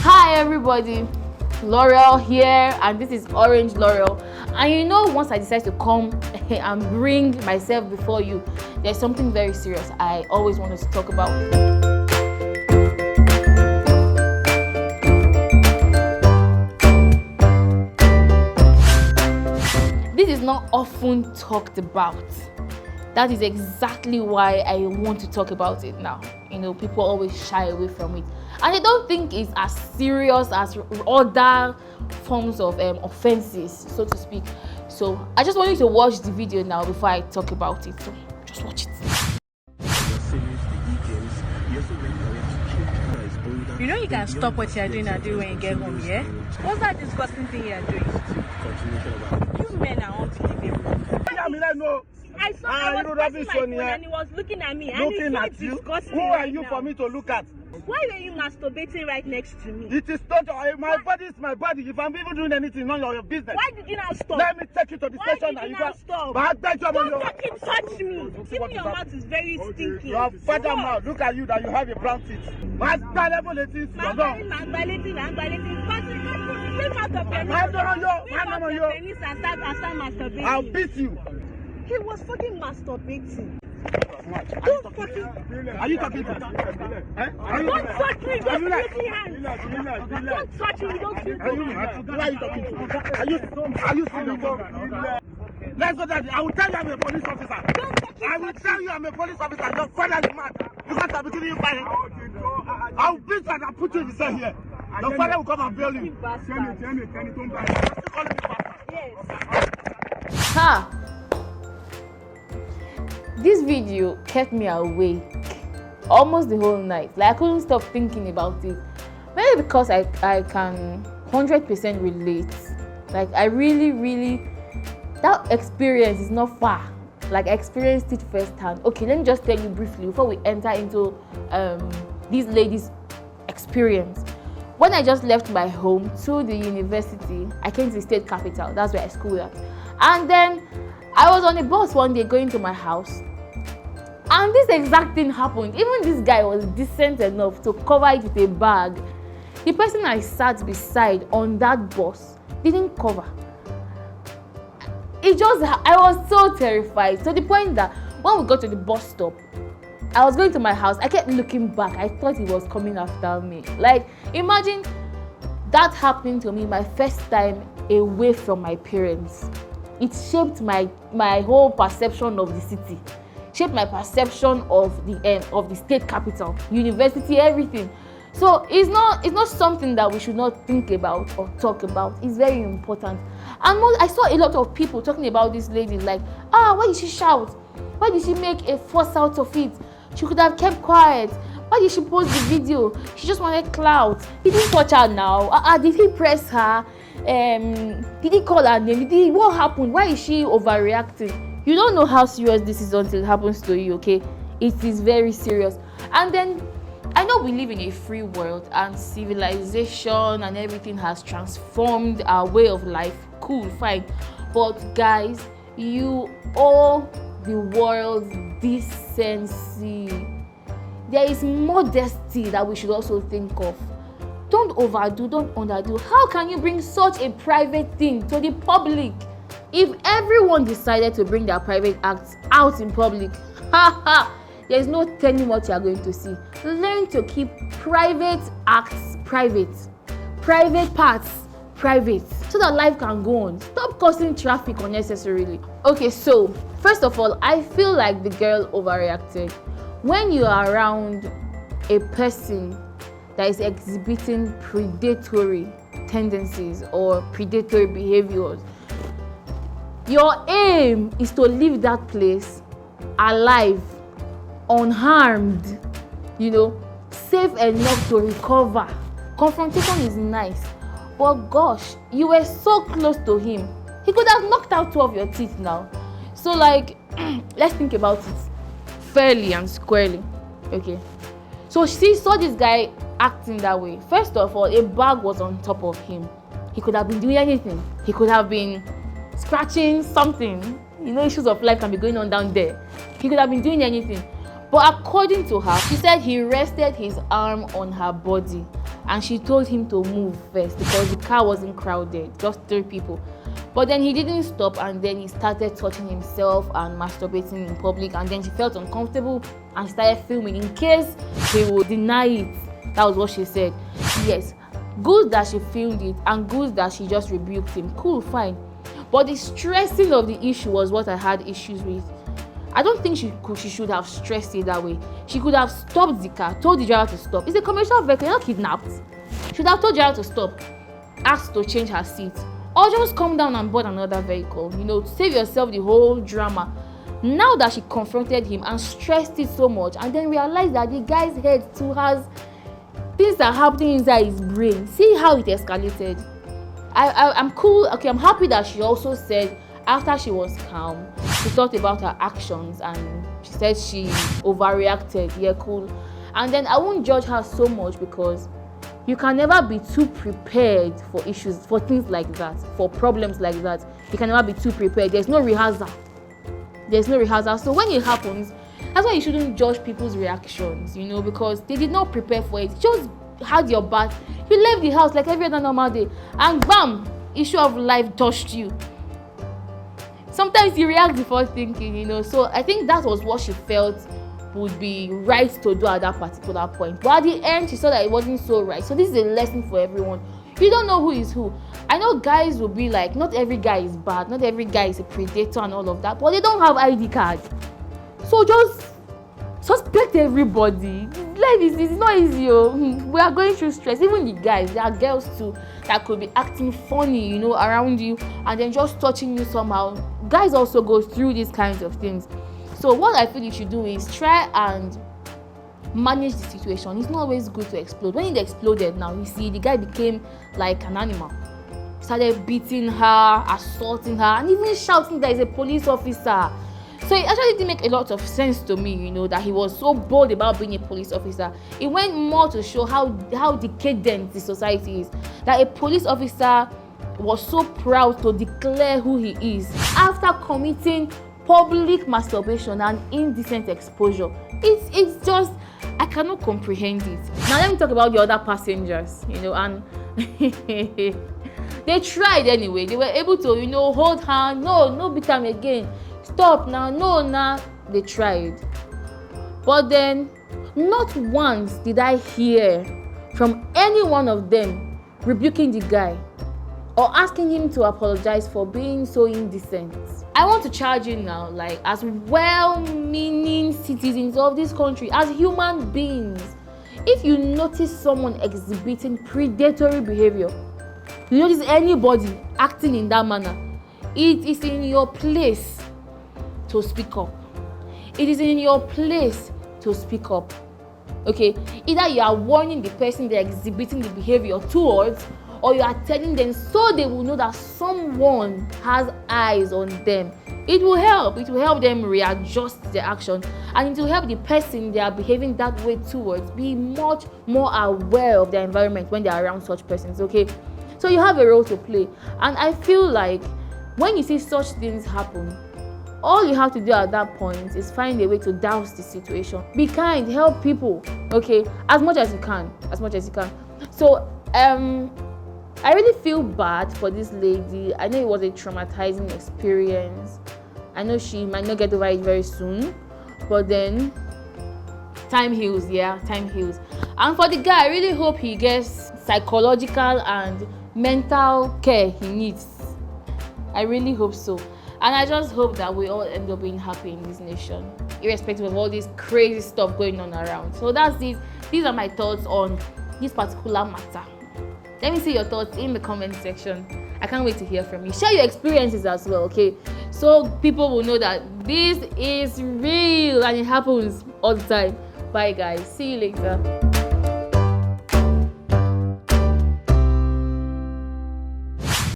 Hi everybody, Laurel here, and this is Orange Laurel. And you know, once I decide to come and bring myself before you, there's something very serious I always wanted to talk about. This is not often talked about. That is exactly why I want to talk about it now. You know, people always shy away from it, and I don't think it's as serious as other forms of offenses, so to speak. So I just want you to watch the video now before I talk about it. So just watch it. You know you can stop what you're doing and do when you get home, yeah? What's that disgusting thing you're doing? You men are unbelievable. I saw I was passing my phone and he was looking at me. Looking at you? Who are you for me to look at? Why were you masturbating right next to me? It is not my body is my body. If I'm even doing anything, none of your business. Why did you not stop? Let me take you to the station. Why did you not stop? But don't fucking touch me. See me, your mouth is very stinky. Your father mouth. Look at you that you have a brown teeth. I'm violating. I'll beat you. He was fucking masturbating. Are you talking to me? Don't touch me, don't use your hands. Don't touch me, don't use your hands. Who are you talking to? Are you serious? Let's go there. I will tell you I'm a police officer. I will tell you I'm a police officer. Your father is mad. Because I'm giving you fire. I will beat you and I'll put you in the cell here. Your father will come and bail you. Ha! This video kept me awake almost the whole night. Like, I couldn't stop thinking about it. Maybe because I can 100% relate. Like, I really, that experience is not far. Like, I experienced it firsthand. Okay, let me just tell you briefly before we enter into this lady's experience. When I just left my home to the university, I came to the state capital. That's where I schooled at. And then I was on a bus one day going to my house, and this exact thing happened. Even this guy was decent enough to cover it with a bag. The person I sat beside on that bus didn't cover. I was so terrified, to the point that when we got to the bus stop, I was going to my house, I kept looking back. I thought he was coming after me. Like, imagine that happening to me my first time away from my parents. It shaped my whole perception of the city, shaped my perception of the state capital, university, everything. So it's not something that we should not think about or talk about. It's very important. And I saw a lot of people talking about this lady, like, why did she shout? Why did she make a fuss out of it? She could have kept quiet. Why did she post the video? She just wanted clout. He didn't touch her now. Did he press her? Did he call her name? What happened? Why is she overreacting? You don't know how serious this is until it happens to you, okay? It is very serious. And then, I know we live in a free world and civilization and everything has transformed our way of life. Cool, fine. But guys, you owe the world decency. There is modesty that we should also think of. Don't overdo, don't underdo. How can you bring such a private thing to the public? If everyone decided to bring their private acts out in public, there is no telling what you are going to see. Learn to keep private acts private, private parts private, so that life can go on. Stop causing traffic unnecessarily. Okay, so first of all, I feel like the girl overreacted. When you are around a person that is exhibiting predatory tendencies or predatory behaviors, your aim is to leave that place alive, unharmed, safe enough to recover. Confrontation is nice, but gosh, you were so close to him. He could have knocked out 2 of your teeth now. So let's think about it fairly and squarely. Okay, so she saw this guy acting that way. First of all, a bag was on top of him. He could have been doing anything. He could have been scratching something. Issues of life can be going on down there. He could have been doing anything. But according to her, she said he rested his arm on her body and she told him to move first because the car wasn't crowded, just 3 people. But then he didn't stop, and then he started touching himself and masturbating in public, and then she felt uncomfortable and she started filming in case he would deny it. That was what she said. Yes, good that she filmed it and good that she just rebuked him. Cool, fine. But the stressing of the issue was what I had issues with. I don't think she should have stressed it that way. She could have stopped the car, told the driver to stop. It's a commercial vehicle, not kidnapped. She should have told the driver to stop, asked to change her seat, or just come down and board another vehicle, to save yourself the whole drama. Now that she confronted him and stressed it so much, and then realized that the guy's head too has things that are happening inside his brain. See how it escalated. I'm cool. Okay, I'm happy that she also said after she was calm, she thought about her actions and she said she overreacted. Yeah, cool. And then I won't judge her so much because you can never be too prepared for issues, for things like that, for problems like that. You can never be too prepared. There's no rehearsal. So when it happens, that's why you shouldn't judge people's reactions, because they did not prepare for it. Just had your bath. You left the house like every other normal day, and bam, issue of life touched you. Sometimes you react before thinking, So I think that was what she felt would be right to do at that particular point. But at the end, she saw that it wasn't so right. So this is a lesson for everyone. You don't know who is who. I know guys will be like, not every guy is bad, not every guy is a predator and all of that, but they don't have ID cards. So just suspect everybody. Life is not easy. We are going through stress. Even the guys, there are girls too that could be acting funny, around you and then just touching you somehow. Guys also go through these kinds of things. So what I feel you should do is try and manage the situation. It's not always good to explode. When it exploded now, you see the guy became like an animal. Started beating her, assaulting her, and even shouting that he's a police officer. So it actually didn't make a lot of sense to me, that he was so bold about being a police officer. It went more to show how decadent the society is. That a police officer was so proud to declare who he is after committing public masturbation and indecent exposure. It's just, I cannot comprehend it. Now let me talk about the other passengers, and they tried anyway. They were able to, hold hand. No beat them again. Stop now, no. They tried. But then, not once did I hear from any one of them rebuking the guy or asking him to apologize for being so indecent. I want to charge you now, like, as well-meaning citizens of this country, as human beings, if you notice someone exhibiting predatory behavior, you notice anybody acting in that manner, it is in your place to speak up. It is in your place to speak up. Okay? Either you are warning the person they're exhibiting the behavior towards, or you are telling them so they will know that someone has eyes on them. It will help them readjust their action, and it will help the person they are behaving that way towards be much more aware of their environment when they are around such persons. Okay, so you have a role to play, and I feel like when you see such things happen, all you have to do at that point is find a way to douse the situation. Be kind, help people, okay, as much as you can. So I really feel bad for this lady. I know it was a traumatizing experience. I know she might not get over it very soon, but then time heals. And for the guy, I really hope he gets psychological and mental care he needs. I really hope so. And I just hope that we all end up being happy in this nation, irrespective of all this crazy stuff going on around. So that's these are my thoughts on this particular matter. Let me see your thoughts in the comment section. I can't wait to hear from you. Share your experiences as well, okay? So people will know that this is real and it happens all the time. Bye guys. See you later.